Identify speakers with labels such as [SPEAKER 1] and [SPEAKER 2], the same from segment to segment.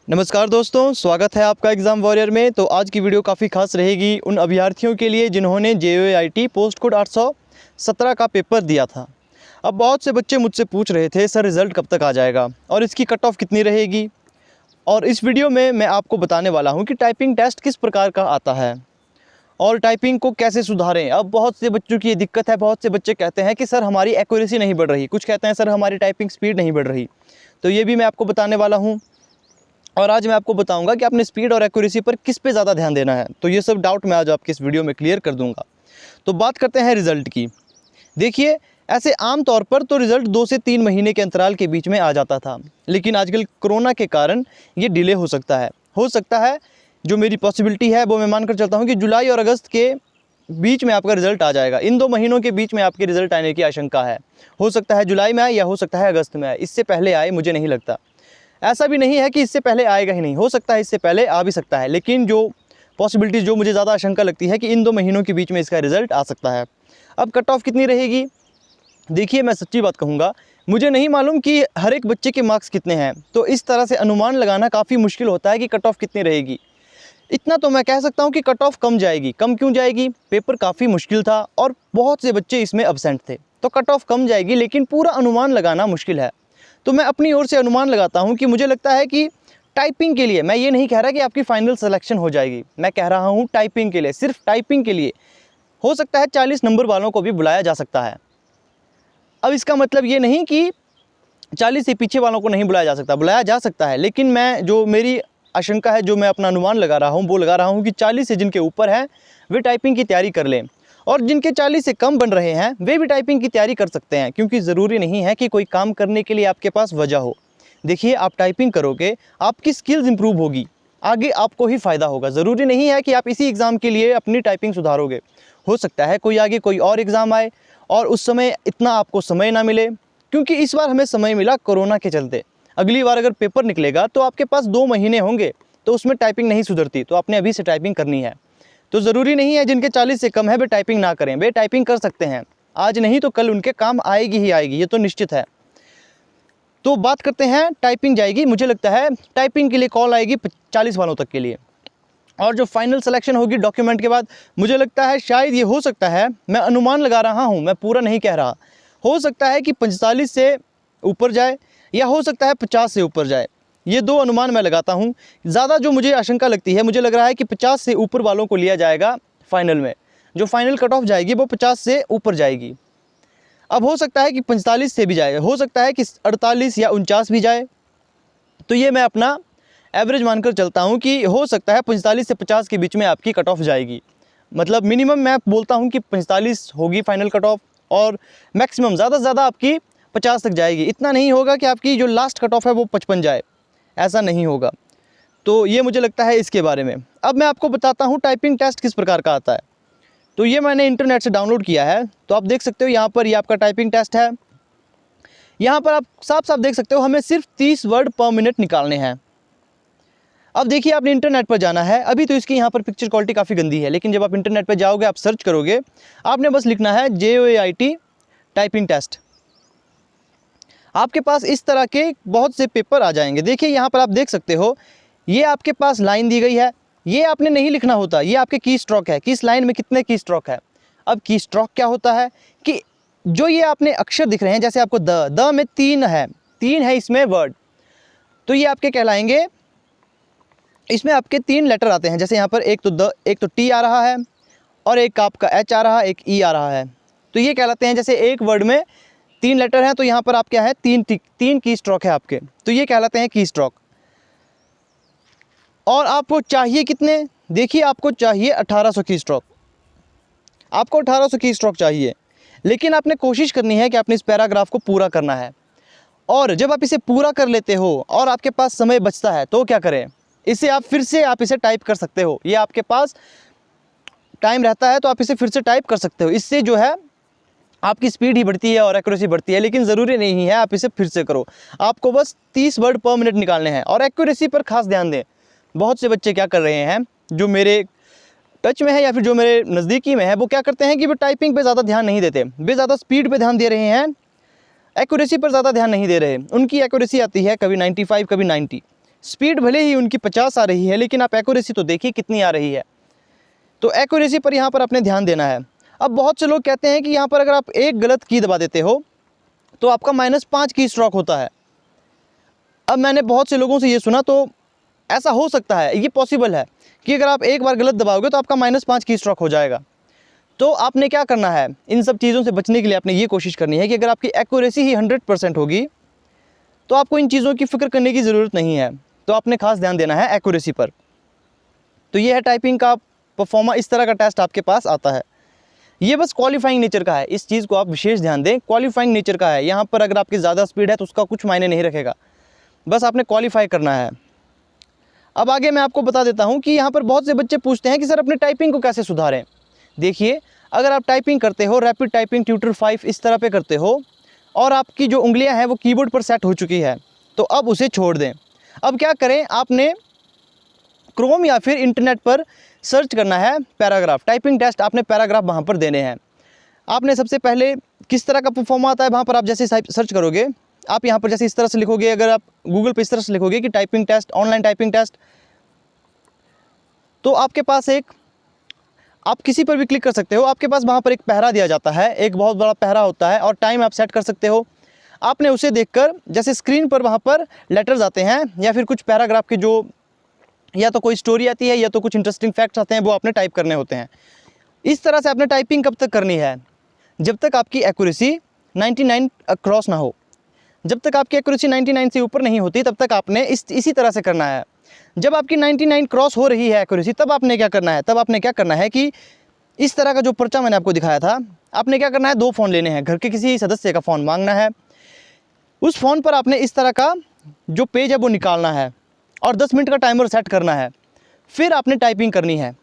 [SPEAKER 1] नमस्कार दोस्तों, स्वागत है आपका एग्ज़ाम वॉरियर में। तो आज की वीडियो काफ़ी खास रहेगी उन अभ्यर्थियों के लिए जिन्होंने JOAIT पोस्ट कोड 817 का पेपर दिया था। अब बहुत से बच्चे मुझसे पूछ रहे थे, सर रिज़ल्ट कब तक आ जाएगा और इसकी कट ऑफ कितनी रहेगी। और इस वीडियो में मैं आपको बताने वाला हूँ कि टाइपिंग टेस्ट किस प्रकार का आता है और टाइपिंग को कैसे सुधारें। अब बहुत से बच्चों की ये दिक्कत है, बहुत से बच्चे कहते हैं कि सर हमारी एक्यूरेसी नहीं बढ़ रही, कुछ कहते हैं सर हमारी टाइपिंग स्पीड नहीं बढ़ रही। तो ये भी मैं आपको बताने वाला हूँ और आज मैं आपको बताऊंगा कि आपने स्पीड और एक्यूरेसी पर किस पे ज़्यादा ध्यान देना है। तो ये सब डाउट मैं आज आपके इस वीडियो में क्लियर कर दूंगा। तो बात करते हैं रिज़ल्ट की। देखिए, ऐसे आम तौर पर तो रिज़ल्ट 2 से 3 महीने के अंतराल के बीच में आ जाता था, लेकिन आजकल कोरोना के कारण ये डिले हो सकता है। जो मेरी पॉसिबिलिटी है वो मैं मानकर चलता हूँ कि जुलाई और अगस्त के बीच में आपका रिज़ल्ट आ जाएगा। इन 2 महीनों के बीच में आपके रिज़ल्ट आने की आशंका है। हो सकता है जुलाई में आए या हो सकता है अगस्त में आए, इससे पहले आए मुझे नहीं लगता। ऐसा भी नहीं है कि इससे पहले आएगा ही नहीं, हो सकता है इससे पहले आ भी सकता है, लेकिन जो पॉसिबिलिटीज़ जो मुझे ज़्यादा आशंका लगती है कि इन 2 महीनों के बीच में इसका रिज़ल्ट आ सकता है। अब कट ऑफ कितनी रहेगी? देखिए, मैं सच्ची बात कहूँगा, मुझे नहीं मालूम कि हर एक बच्चे के मार्क्स कितने हैं, तो इस तरह से अनुमान लगाना काफ़ी मुश्किल होता है कि कट ऑफ कितनी रहेगी। इतना तो मैं कह सकता हूँ कि कट ऑफ कम जाएगी। कम क्यों जाएगी? पेपर काफ़ी मुश्किल था और बहुत से बच्चे इसमें अब्सेंट थे, तो कट ऑफ कम जाएगी, लेकिन पूरा अनुमान लगाना मुश्किल है। तो मैं अपनी ओर से अनुमान लगाता हूँ कि मुझे लगता है कि टाइपिंग के लिए, मैं ये नहीं कह रहा कि आपकी फ़ाइनल सिलेक्शन हो जाएगी, मैं कह रहा हूँ टाइपिंग के लिए, सिर्फ टाइपिंग के लिए हो सकता है 40 नंबर वालों को भी बुलाया जा सकता है। अब इसका मतलब ये नहीं कि 40 से पीछे वालों को नहीं बुलाया जा सकता, बुलाया जा सकता है, लेकिन मैं जो मेरी आशंका है, जो मैं अपना अनुमान लगा रहा हूँ, वो लगा रहा हूँ कि 40 से जिनके ऊपर हैं वे टाइपिंग की तैयारी कर लें और जिनके 40 से कम बन रहे हैं वे भी टाइपिंग की तैयारी कर सकते हैं, क्योंकि ज़रूरी नहीं है कि कोई काम करने के लिए आपके पास वजह हो। देखिए, आप टाइपिंग करोगे, आपकी स्किल्स इंप्रूव होगी, आगे आपको ही फ़ायदा होगा। ज़रूरी नहीं है कि आप इसी एग्ज़ाम के लिए अपनी टाइपिंग सुधारोगे। हो सकता है कोई आगे कोई और एग्ज़ाम आए और उस समय इतना आपको समय ना मिले, क्योंकि इस बार हमें समय मिला कोरोना के चलते। अगली बार अगर पेपर निकलेगा तो आपके पास 2 महीने होंगे, तो उसमें टाइपिंग नहीं सुधरती, तो आपने अभी से टाइपिंग करनी है। तो ज़रूरी नहीं है जिनके 40 से कम है वे टाइपिंग ना करें, वे टाइपिंग कर सकते हैं। आज नहीं तो कल उनके काम आएगी ही आएगी, ये तो निश्चित है। तो बात करते हैं, टाइपिंग जाएगी, मुझे लगता है टाइपिंग के लिए कॉल आएगी 40 वालों तक के लिए। और जो फाइनल सिलेक्शन होगी डॉक्यूमेंट के बाद, मुझे लगता है शायद ये हो सकता है, मैं अनुमान लगा रहा हूँ, मैं पूरा नहीं कह रहा, हो सकता है कि 45 से ऊपर जाए या हो सकता है 50 से ऊपर जाए। ये 2 अनुमान मैं लगाता हूँ। ज़्यादा जो मुझे आशंका लगती है, मुझे लग रहा है कि 50 से ऊपर वालों को लिया जाएगा फाइनल में। जो फाइनल कट ऑफ जाएगी वो 50 से ऊपर जाएगी। अब हो सकता है कि 45 से भी जाए, हो सकता है कि 48 या 49 भी जाए। तो ये मैं अपना एवरेज मानकर चलता हूँ कि हो सकता है 45 से 50 के बीच में आपकी कट ऑफ जाएगी। मतलब मिनिमम मैं बोलता हूँ कि 45 होगी फाइनल कट ऑफ और मैक्सिमम ज़्यादा से ज़्यादा आपकी 50 तक जाएगी। इतना नहीं होगा कि आपकी जो लास्ट कट ऑफ है वो 55 जाए, ऐसा नहीं होगा। तो ये मुझे लगता है इसके बारे में। अब मैं आपको बताता हूँ टाइपिंग टेस्ट किस प्रकार का आता है। तो ये मैंने इंटरनेट से डाउनलोड किया है, तो आप देख सकते हो यहाँ पर ये आपका टाइपिंग टेस्ट है। यहाँ पर आप साफ साफ देख सकते हो, हमें सिर्फ 30 वर्ड पर मिनट निकालने हैं। अब देखिए, आपने इंटरनेट पर जाना है। अभी तो इसकी यहाँ पर पिक्चर क्वालिटी काफ़ी गंदी है, लेकिन जब आप इंटरनेट पर जाओगे, आप सर्च करोगे, आपने बस लिखना है JOAIT टाइपिंग टेस्ट। आपके पास इस तरह के बहुत से पेपर आ जाएंगे। देखिए, यहाँ पर आप देख सकते हो, ये आपके पास लाइन दी गई है, ये आपने नहीं लिखना होता, ये आपके की स्ट्रोक है कि इस लाइन में कितने की स्ट्रोक है। अब की स्ट्रोक क्या होता है कि जो ये आपने अक्षर दिख रहे हैं, जैसे आपको द में 3 है इसमें वर्ड, तो ये आपके कहलाएंगे, इसमें आपके 3 लेटर आते हैं। जैसे यहाँ पर एक तो टी आ रहा है और एक आपका एच आ रहा है, एक ई आ रहा है, तो ये कहलाते हैं, जैसे एक वर्ड में 3 लेटर हैं, तो यहाँ पर आप क्या है, 3 की स्ट्रोक है आपके, तो ये कहलाते हैं की स्ट्रोक। और आपको चाहिए कितने? देखिए, आपको चाहिए 1800 की स्ट्रोक, आपको 1800 की स्ट्रोक चाहिए, लेकिन आपने कोशिश करनी है कि आपने इस पैराग्राफ को पूरा करना है। और जब आप इसे पूरा कर लेते हो और आपके पास समय बचता है, तो क्या करें, इसे आप फिर से आप इसे टाइप कर सकते हो। ये आपके पास टाइम रहता है तो आप इसे फिर से टाइप कर सकते हो। इससे जो है आपकी स्पीड ही बढ़ती है और एक्यूरेसी बढ़ती है, लेकिन ज़रूरी नहीं है आप इसे फिर से करो। आपको बस 30 वर्ड पर मिनट निकालने हैं और एक्यूरेसी पर खास ध्यान दें। बहुत से बच्चे क्या कर रहे हैं, जो मेरे टच में है या फिर जो मेरे नज़दीकी में है, वो क्या करते हैं कि वो टाइपिंग पे ज़्यादा ध्यान नहीं देते, वे ज़्यादा स्पीड पे ध्यान दे रहे हैं, एक्यूरेसी पर ज़्यादा ध्यान नहीं दे रहे। उनकी एक्यूरेसी आती है कभी 95, कभी 90। स्पीड भले ही उनकी 50 आ रही है, लेकिन आप एक्यूरेसी तो देखिए कितनी आ रही है। तो एक्यूरेसी पर यहाँ पर आपने ध्यान देना है। अब बहुत से लोग कहते हैं कि यहाँ पर अगर आप एक गलत की दबा देते हो तो आपका -5 की स्ट्रोक होता है। अब मैंने बहुत से लोगों से ये सुना, तो ऐसा हो सकता है, ये पॉसिबल है कि अगर आप एक बार गलत दबाओगे तो आपका -5 की स्ट्रोक हो जाएगा। तो आपने क्या करना है, इन सब चीज़ों से बचने के लिए आपने ये कोशिश करनी है कि अगर आपकी एक्यूरेसी ही 100% होगी तो आपको इन चीज़ों की फ़िक्र करने की ज़रूरत नहीं है। तो आपने खास ध्यान देना है एक्यूरेसी पर। तो ये है टाइपिंग का परफॉर्मा, इस तरह का टेस्ट आपके पास आता है। ये बस क्वालिफाइंग नेचर का है, इस चीज़ को आप विशेष ध्यान दें, क्वालिफाइंग नेचर का है। यहाँ पर अगर आपकी ज़्यादा स्पीड है तो उसका कुछ मायने नहीं रखेगा, बस आपने क्वालिफाई करना है। अब आगे मैं आपको बता देता हूँ कि यहाँ पर बहुत से बच्चे पूछते हैं कि सर अपने टाइपिंग को कैसे सुधारें। देखिए, अगर आप टाइपिंग करते हो, रैपिड टाइपिंग ट्यूटर 5 इस तरह पे करते हो और आपकी जो उंगलियां हैं वो कीबोर्ड पर सेट हो चुकी है, तो अब उसे छोड़ दें। अब क्या करें, आपने क्रोम या फिर इंटरनेट पर सर्च करना है पैराग्राफ, टाइपिंग टेस्ट आपने पैराग्राफ वहाँ पर देने हैं। आपने सबसे पहले किस तरह का परफॉर्म आता है वहाँ पर आप जैसे सर्च करोगे, आप यहाँ पर जैसे इस तरह से लिखोगे, अगर आप गूगल पे इस तरह से लिखोगे कि typing test, online typing test, तो आपके पास आप किसी पर भी क्लिक कर सकते हो। आपके पास वहाँ पर एक पहरा दिया जाता है, एक बहुत बड़ा पहरा होता है और टाइम आप सेट कर सकते हो। आपने उसे देखकर जैसे स्क्रीन पर वहाँ पर लेटर्स आते हैं या फिर कुछ पैराग्राफ के जो या तो कोई स्टोरी आती है या तो कुछ इंटरेस्टिंग फैक्ट्स आते हैं, वो आपने टाइप करने होते हैं। इस तरह से आपने टाइपिंग कब तक करनी है, जब तक आपकी एक्यूरेसी 99 क्रॉस ना हो। जब तक आपकी एक्यूरेसी 99 से ऊपर नहीं होती तब तक आपने इसी तरह से करना है। जब आपकी 99 क्रॉस हो रही है एक्यूरेसी, तब आपने क्या करना है, तब आपने क्या करना है कि इस तरह का जो पर्चा मैंने आपको दिखाया था, आपने क्या करना है, 2 फ़ोन लेने हैं, घर के किसी सदस्य का फ़ोन मांगना है। उस फ़ोन पर आपने इस तरह का जो पेज है वो निकालना है और 10 मिनट का टाइमर सेट करना है। फिर आपने टाइपिंग करनी है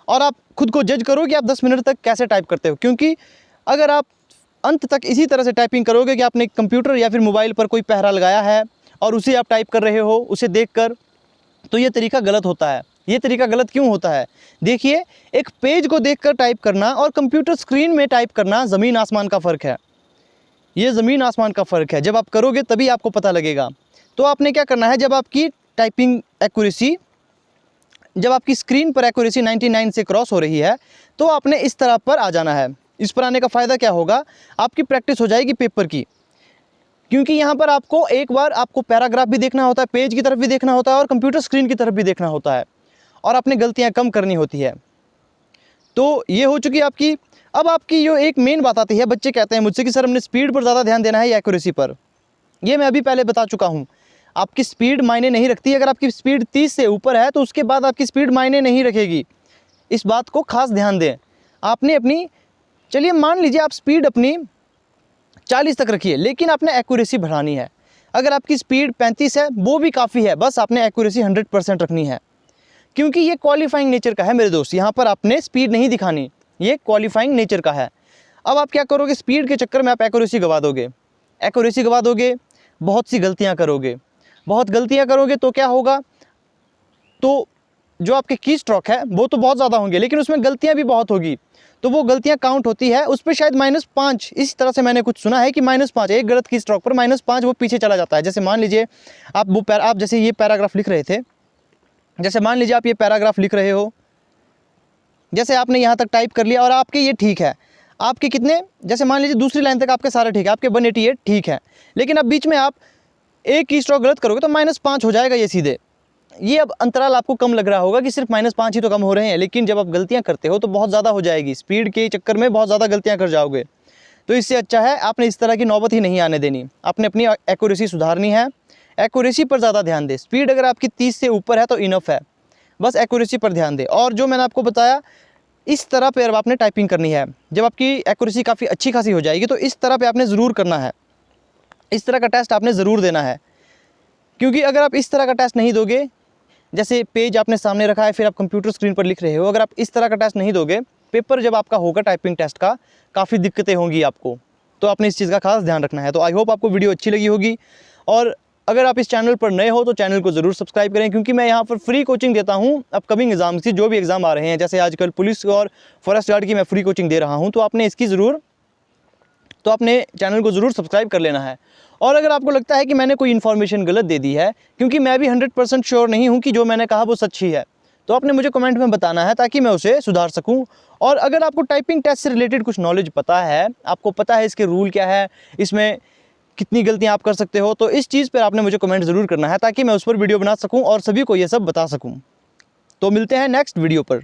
[SPEAKER 1] और आप खुद को जज करो कि आप 10 मिनट तक कैसे टाइप करते हो, क्योंकि अगर आप अंत तक इसी तरह से टाइपिंग करोगे कि आपने कंप्यूटर या फिर मोबाइल पर कोई पहरा लगाया है और उसे आप टाइप कर रहे हो उसे देखकर, तो ये तरीका गलत होता है। ये तरीका गलत क्यों होता है? देखिए, एक पेज को देखकर टाइप करना और कंप्यूटर स्क्रीन में टाइप करना ज़मीन आसमान का फ़र्क है। ये ज़मीन आसमान का फ़र्क है। जब आप करोगे तभी आपको पता लगेगा। तो आपने क्या करना है, जब आपकी टाइपिंग एक्यूरेसी, जब आपकी स्क्रीन पर एक्यूरेसी 99 से क्रॉस हो रही है, तो आपने इस तरह पर आ जाना है। इस पर आने का फ़ायदा क्या होगा, आपकी प्रैक्टिस हो जाएगी पेपर की, क्योंकि यहाँ पर आपको एक बार आपको पैराग्राफ भी देखना होता है, पेज की तरफ भी देखना होता है और कंप्यूटर स्क्रीन की तरफ भी देखना होता है और आपने गलतियाँ कम करनी होती है। तो ये हो चुकी आपकी। अब आपकी जो एक मेन बात आती है, बच्चे कहते हैं मुझसे कि सर हमने स्पीड पर ज़्यादा ध्यान देना है या एक्यूरेसी पर। ये मैं अभी पहले बता चुका हूँ, आपकी स्पीड मायने नहीं रखती। अगर आपकी स्पीड 30 से ऊपर है तो उसके बाद आपकी स्पीड मायने नहीं रखेगी। इस बात को खास ध्यान दें। आपने अपनी, चलिए मान लीजिए आप स्पीड अपनी 40 तक रखिए, लेकिन आपने एक्यूरेसी बढ़ानी है। अगर आपकी स्पीड 35 है वो भी काफ़ी है, बस आपने एक्यूरेसी 100% रखनी है, क्योंकि ये क्वालिफाइंग नेचर का है मेरे दोस्त। यहाँ पर आपने स्पीड नहीं दिखानी, ये क्वालिफाइंग नेचर का है। अब आप क्या करोगे, स्पीड के चक्कर में आप एक्यूरेसी गवा दोगे। एक्यूरेसी गवा दोगे, बहुत सी गलतियाँ करोगे। बहुत गलतियाँ करोगे तो क्या होगा, तो जो आपके की स्ट्रोक है वो तो बहुत ज़्यादा होंगे, लेकिन उसमें गलतियाँ भी बहुत होगी। तो वो गलतियाँ काउंट होती है, उस पर शायद -5, इस तरह से मैंने कुछ सुना है कि -5, एक गलत की स्ट्रोक पर -5 वो पीछे चला जाता है। जैसे मान लीजिए आप जैसे ये पैराग्राफ लिख रहे थे, जैसे मान लीजिए आप ये पैराग्राफ लिख रहे हो, जैसे आपने यहाँ तक टाइप कर लिया और आपके ये ठीक है, आपके कितने, जैसे मान लीजिए दूसरी लाइन तक आपके सारे ठीक है, आपके 188 ठीक है, लेकिन अब बीच में आप एक की स्ट्रोक गलत करोगे तो -5 हो जाएगा ये सीधे। ये अब अंतराल आपको कम लग रहा होगा कि सिर्फ -5 ही तो कम हो रहे हैं, लेकिन जब आप गलतियाँ करते हो तो बहुत ज़्यादा हो जाएगी। स्पीड के चक्कर में बहुत ज़्यादा गलतियाँ कर जाओगे। तो इससे अच्छा है आपने इस तरह की नौबत ही नहीं आने देनी। आपने अपनी एक्यूरेसी सुधारनी है, एक्यूरेसी पर ज़्यादा ध्यान दें। स्पीड अगर आपकी 30 से ऊपर है तो इनफ है, बस एक्यूरेसी पर ध्यान दें। और जो मैंने आपको बताया, इस तरह पर अब आपने टाइपिंग करनी है। जब आपकी एक्यूरेसी काफ़ी अच्छी खासी हो जाएगी तो इस तरह पर आपने ज़रूर करना है, इस तरह का टेस्ट आपने ज़रूर देना है। क्योंकि अगर आप इस तरह का टेस्ट नहीं दोगे, जैसे पेज आपने सामने रखा है फिर आप कंप्यूटर स्क्रीन पर लिख रहे हो, अगर आप इस तरह का टेस्ट नहीं दोगे, पेपर जब आपका होगा टाइपिंग टेस्ट का, काफ़ी दिक्कतें होंगी आपको। तो आपने इस चीज़ का खास ध्यान रखना है। तो आई होप आपको वीडियो अच्छी लगी होगी, और अगर आप इस चैनल पर नए हो तो चैनल को ज़रूर सब्सक्राइब करें, क्योंकि मैं यहाँ पर फ्री कोचिंग देता हूँ अपकमिंग एग्जाम की। जो भी एग्ज़ाम आ रहे हैं, जैसे आजकल पुलिस और फॉरेस्ट गार्ड की मैं फ्री कोचिंग दे रहा हूँ, तो आपने इसकी ज़रूर तो आपने चैनल को ज़रूर सब्सक्राइब कर लेना है। और अगर आपको लगता है कि मैंने कोई इन्फॉर्मेशन गलत दे दी है, क्योंकि मैं भी 100% श्योर नहीं हूँ कि जो मैंने कहा वो सच ही है, तो आपने मुझे कमेंट में बताना है ताकि मैं उसे सुधार सकूँ। और अगर आपको टाइपिंग टेस्ट से रिलेटेड कुछ नॉलेज पता है, आपको पता है इसके रूल क्या है, इसमें कितनी गलतियाँ आप कर सकते हो, तो इस चीज़ पर आपने मुझे कमेंट ज़रूर करना है ताकि मैं उस पर वीडियो बना सकूँ और सभी को ये सब बता सकूँ। तो मिलते हैं नेक्स्ट वीडियो पर।